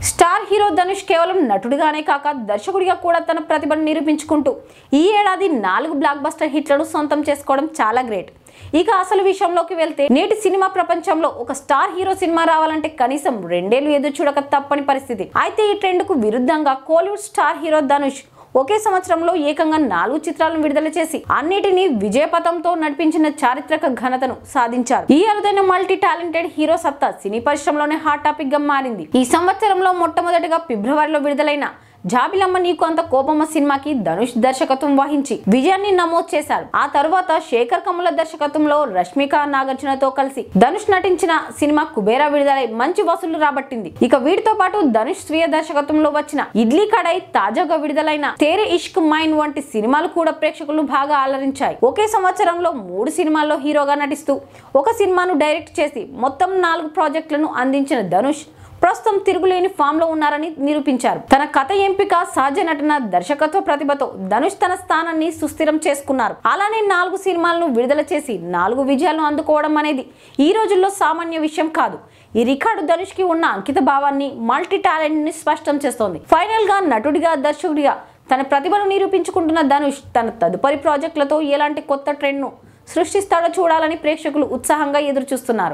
Star hero Dhanush కేవలం నటుడిగానే కాక దర్శకుడిగా కూడా తన ప్రతిభను నిరూపించుకుంటూ ఈ ఏడాది 4 బ్లాక్ బస్టర్ హిట్లను సొంతం చేసుకోవడం చాలా గ్రేట్. ఇక అసలు విషయంలోకి వెళ్తే నేటి సినిమా ప్రపంచంలో ఒక స్టార్ హీరో సినిమా రావాలంటే కనీసం 2 ఏళ్లు ఎదురు చూడక తప్పని పరిస్థితి. అయితే ఈ ట్రెండ్ కు విరుద్ధంగా కోలీవుడ్ స్టార్ హీరో ధనుష్ ఒకే సంవత్సరంలో ఏకంగా 4 చిత్రాలను విడుదల చేసి అన్నిటినీ విజయపథంతో నడిపించిన చారిత్రక ఘనతను సాధించారు. ఈ అరుదైన మల్టీ టాలెంటెడ్ హీరో సత్తా సినీ పరిశ్రమలోనే హాట్ టాపిక్ గా మారింది. ఈ సంవత్సరంలో మొట్టమొదటిగా ఫిబ్రవరిలో విడుదలైన జాబిలమ్మ నీకు అంత కోపమ్మ సినిమాకి ధనుష్ దర్శకత్వం వహించి విజయాన్ని నమోదు చేశారు. ఆ తరువాత శేఖర్ కమ్ముల దర్శకత్వంలో రష్మిక నాగార్జునతో కలిసి ధనుష్ నటించిన సినిమా కుబేరా విడుదలై మంచి వసూళ్లు రాబట్టింది. ఇక వీటితో పాటు ధనుష్ స్వీయ దర్శకత్వంలో వచ్చిన ఇడ్లీ కడాయి, తాజాగా విడుదలైన తేరే ఇష్క్ మైన్ వంటి సినిమాలు కూడా ప్రేక్షకులను బాగా అలరించాయి. ఒకే సంవత్సరంలో 3 సినిమాల్లో హీరోగా నటిస్తూ ఒక సినిమాను డైరెక్ట్ చేసి మొత్తం 4 ప్రాజెక్టులను అందించిన ధనుష్ ప్రస్తుతం తిరుగులేని ఫామ్ లో ఉన్నారని నిరూపించారు. తన కథ ఎంపిక, సహజ నటన, దర్శకత్వ ప్రతిభతో ధనుష్ తన స్థానాన్ని సుస్థిరం చేసుకున్నారు. అలానే 4 సినిమాలను విడుదల చేసి 4 విజయాలను అందుకోవడం అనేది ఈ రోజుల్లో సామాన్య విషయం కాదు. ఈ రికార్డు ధనుష్ కి ఉన్న అంకిత భావాన్ని, మల్టీ టాలెంట్ ని స్పష్టం చేస్తోంది. ఫైనల్ గా నటుడిగా, దర్శకుడిగా తన ప్రతిభను నిరూపించుకుంటున్న ధనుష్ తన తదుపరి ప్రాజెక్టులతో ఎలాంటి కొత్త ట్రెండ్ ను సృష్టిస్తాడో చూడాలని ప్రేక్షకులు ఉత్సాహంగా ఎదురు చూస్తున్నారు.